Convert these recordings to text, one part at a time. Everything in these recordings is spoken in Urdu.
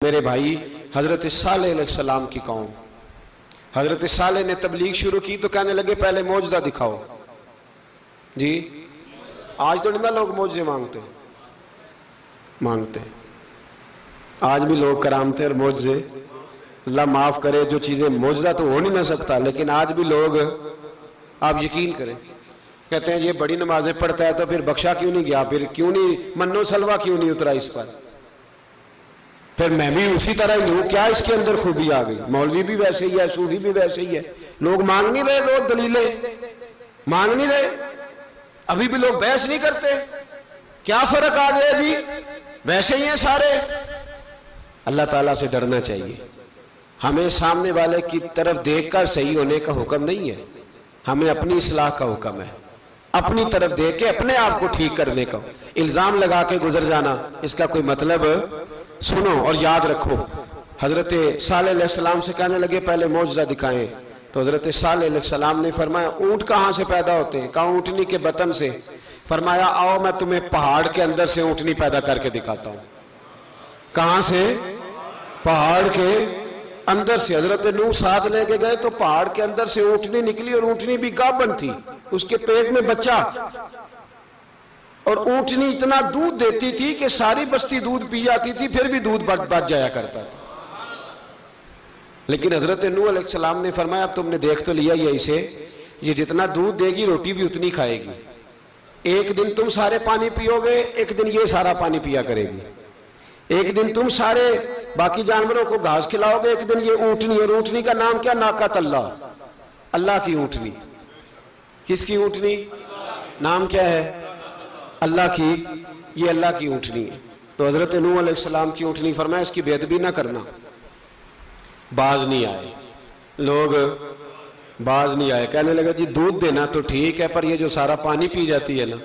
میرے بھائی حضرت صالح علیہ السلام کی قوم، حضرت صالح نے تبلیغ شروع کی تو کہنے لگے پہلے معجزہ دکھاؤ. جی آج تو نہیں نا لوگ معجزے مانگتے آج بھی لوگ کرامتے اور معجزے، اللہ معاف کرے، جو چیزیں معجزہ تو ہو نہیں نہ سکتا، لیکن آج بھی لوگ، آپ یقین کریں، کہتے ہیں یہ بڑی نمازیں پڑھتا ہے تو پھر بخشا کیوں نہیں گیا، پھر کیوں نہیں منو سلوا کیوں نہیں اترا اس پر، پھر میں بھی اسی طرح ہی ہوں، کیا اس کے اندر خوبی آ گئی؟ مولوی بھی ویسے ہی ہے، صوفی بھی ویسے ہی ہے، لوگ مانگ نہیں رہے، لوگ دلیلیں مانگ نہیں رہے، ابھی بھی لوگ بحث نہیں کرتے، کیا فرق آ گیا جی، ویسے ہی ہیں سارے. اللہ تعالیٰ سے ڈرنا چاہیے. ہمیں سامنے والے کی طرف دیکھ کر صحیح ہونے کا حکم نہیں ہے، ہمیں اپنی اصلاح کا حکم ہے، اپنی طرف دیکھ کے اپنے آپ کو ٹھیک کرنے کا. الزام لگا کے گزر جانا، اس کا کوئی مطلب سنو اور یاد رکھو. حضرت صالح علیہ السلام سے کہنے لگے پہلے معجزہ دکھائیں، تو حضرت صالح علیہ السلام نے فرمایا اونٹ کہاں سے پیدا ہوتے ہیں؟ کہا اونٹنی کے بطن سے. فرمایا آؤ میں تمہیں پہاڑ کے اندر سے اونٹنی پیدا کر کے دکھاتا ہوں. کہاں سے؟ پہاڑ کے اندر سے. حضرت نوح ساتھ لے کے گئے تو پہاڑ کے اندر سے اونٹنی نکلی، اور اونٹنی بھی گابن تھی، اس کے پیٹ میں بچہ، اور اونٹنی اتنا دودھ دیتی تھی کہ ساری بستی دودھ پی جاتی تھی، پھر بھی دودھ بچ جایا کرتا تھا. لیکن حضرت نوح علیہ السلام نے فرمایا اب تم نے دیکھ تو لیا یہ اسے، یہ جتنا دودھ دے گی روٹی بھی اتنی کھائے گی. ایک دن تم سارے پانی پیو گے، ایک دن یہ سارا پانی پیا کرے گی. ایک دن تم سارے باقی جانوروں کو گھاس کھلاؤ گے، ایک دن یہ اونٹنی. اور اونٹنی کا نام کیا؟ ناقۃ اللہ، اللہ کی اونٹنی. کس کی اونٹنی؟ نام کیا ہے؟ اللہ کی. یہ اللہ کی اونٹنی ہے. تو حضرت نوح علیہ السلام کی اونٹنی. فرمایا اس کی بے ادبی نہ کرنا. باز نہیں آئے لوگ، باز نہیں آئے. کہنے لگا جی دودھ دینا تو ٹھیک ہے، پر یہ جو سارا پانی پی جاتی ہے نا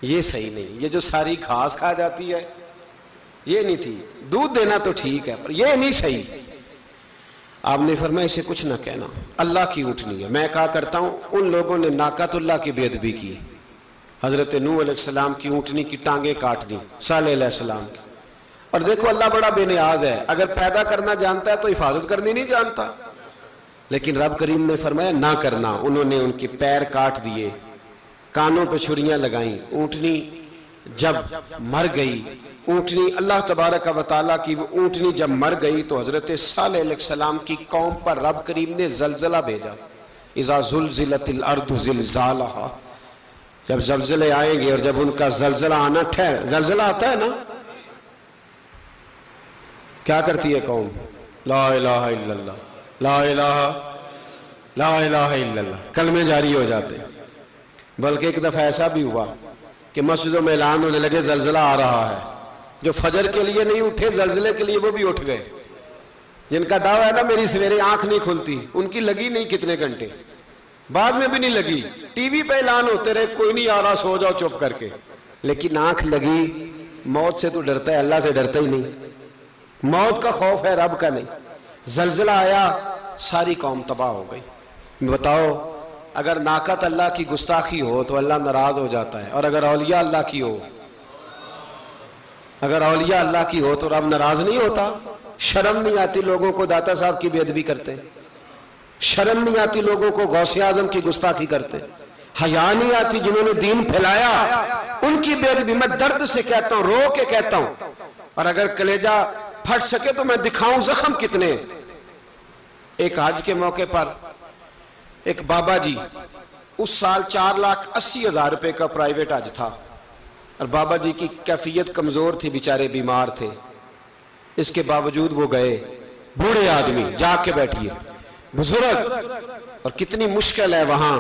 یہ صحیح نہیں، یہ جو ساری گھاس کھا جاتی ہے یہ نہیں تھی. دودھ دینا تو ٹھیک ہے پر یہ نہیں صحیح. آپ نے فرمایا اسے کچھ نہ کہنا، اللہ کی اونٹنی ہے. میں کہا کرتا ہوں ان لوگوں نے ناقۃ اللہ کی بے ادبی کی. حضرت نوح علیہ السلام کی اونٹنی کی ٹانگیں کاٹ دی، صالح علیہ السلام کی. اور دیکھو اللہ بڑا بے نیاز ہے، اگر پیدا کرنا جانتا ہے تو حفاظت کرنی نہیں جانتا. لیکن رب کریم نے فرمایا نہ کرنا. انہوں نے ان کے پیر کاٹ دیے، کانوں پہ چھریاں لگائیں. اونٹنی جب مر گئی، اونٹنی اللہ تبارک و تعالیٰ کی وہ اونٹنی جب مر گئی تو حضرت صالح علیہ السلام کی قوم پر رب کریم نے زلزلہ بھیجا. اذا زلزلت الارض زلزالہا، جب زلزلے آئیں گے اور جب ان کا زلزلہ آنا زلزلہ آتا ہے نا، کیا کرتی ہے قوم؟ لا الہ الا اللہ، لا الہ الا اللہ، کلمے جاری ہو جاتے. بلکہ ایک دفعہ ایسا بھی ہوا کہ مسجدوں میں اعلان ہونے لگے زلزلہ آ رہا ہے. جو فجر کے لیے نہیں اٹھے زلزلے کے لیے وہ بھی اٹھ گئے. جن کا دعویٰ ہے نا میری سویرے آنکھ نہیں کھلتی، ان کی لگی نہیں کتنے گھنٹے، بعد میں بھی نہیں لگی. ٹی وی پہ اعلان ہوتے رہے کوئی نہیں آ رہا، سو جاؤ چپ کر کے. لیکن آنکھ لگی. موت سے تو ڈرتا ہے، اللہ سے ڈرتا ہی نہیں. موت کا خوف ہے، رب کا نہیں. زلزلہ آیا، ساری قوم تباہ ہو گئی. بتاؤ اگر ناقۃ اللہ کی گستاخی ہو تو اللہ ناراض ہو جاتا ہے، اور اگر اولیاء اللہ کی ہو، اگر اولیاء اللہ کی ہو تو رب ناراض نہیں ہوتا. شرم نہیں آتی لوگوں کو داتا صاحب کی بے ادبی کرتے، شرم نہیں آتی لوگوں کو غوث اعظم کی گستاخی کرتے، حیا نہیں آتی جنہوں نے دین پھیلایا ان کی بے ادبی. میں درد سے کہتا ہوں، رو کے کہتا ہوں، اور اگر کلیجہ پھٹ سکے تو میں دکھاؤں زخم کتنے. ایک حج کے موقع پر ایک بابا جی، اس سال 4,80,000 روپے کا پرائیویٹ حج تھا، اور بابا جی کی کیفیت کمزور تھی، بیچارے بیمار تھے. اس کے باوجود وہ گئے. بوڑھے آدمی، جا کے بیٹھیے، بزرگ، اور کتنی مشکل ہے وہاں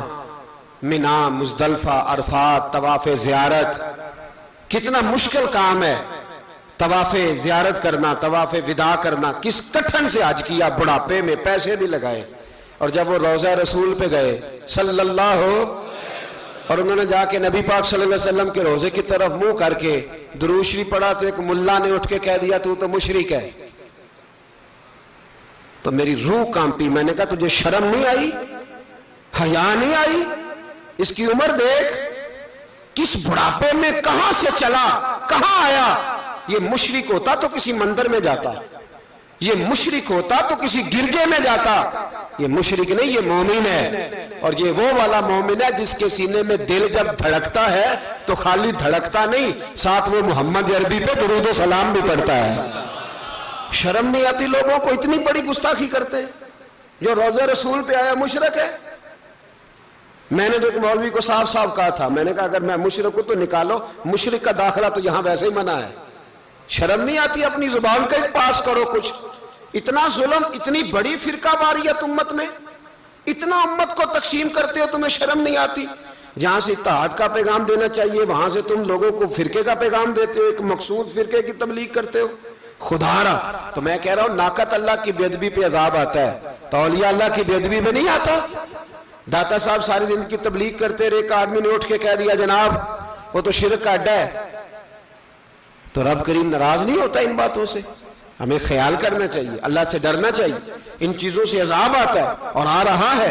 منا، مزدلفہ، عرفات، طواف زیارت، کتنا مشکل کام ہے طواف زیارت کرنا، طواف وداع کرنا. کس کٹھن سے حج کیا، بڑھاپے میں پیسے بھی لگائے. اور جب وہ روضہ رسول پہ گئے صلی اللہ، اور انہوں نے جا کے نبی پاک صلی اللہ علیہ وسلم کے روضے کی طرف منہ کر کے درود شریف پڑھا تو ایک ملا نے اٹھ کے کہہ دیا تو مشرک ہے. تو میری روح کانپی. میں نے کہا تجھے شرم نہیں آئی، حیا نہیں آئی؟ اس کی عمر دیکھ، کس بڑھاپے میں کہاں سے چلا، کہاں آیا. یہ مشرک ہوتا تو کسی مندر میں جاتا. یہ مشرک ہوتا تو کسی گرجے میں جاتا، یہ مشرک نہیں، یہ مومن ہے، اور یہ وہ والا مومن ہے جس کے سینے میں دل جب دھڑکتا ہے تو خالی دھڑکتا نہیں، ساتھ وہ محمد عربی پہ درود و سلام بھی پڑھتا ہے۔ شرم نہیں آتی لوگوں کو؟ اتنی بڑی گستاخی کرتے ہیں۔ جو روضہ رسول پہ آیا مشرک ہے۔ میں نے تو ایک مولوی کو صاف صاف کہا تھا، میں نے کہا اگر میں مشرک ہوں تو نکالو، مشرک کا داخلہ تو یہاں ویسے ہی منع ہے۔ شرم نہیں آتی؟ اپنی زبان کا ایک پاس کرو کچھ۔ اتنا ظلم، اتنی بڑی فرقہ واریت امت میں، اتنا امت کو تقسیم کرتے ہو، تمہیں شرم نہیں آتی؟ جہاں سے اتحاد کا پیغام دینا چاہیے وہاں سے تم لوگوں کو فرقے کا پیغام دیتے ہو، ایک مقصود فرقے کی تبلیغ کرتے ہو۔ خدا را تو میں کہہ رہا ہوں ناقت اللہ کی بے ادبی پہ عذاب آتا ہے، تو اولیاء اللہ کی بے ادبی میں نہیں آتا۔ داتا صاحب ساری زندگی تبلیغ کرتے رہے، ایک آدمی نے اٹھ کے کہہ دیا جناب وہ تو شرک کا اڈا ہے، تو رب کریم ناراض نہیں ہوتا ان باتوں سے؟ ہمیں خیال کرنا چاہیے، اللہ سے ڈرنا چاہیے، ان چیزوں سے عذاب آتا ہے اور آ رہا ہے۔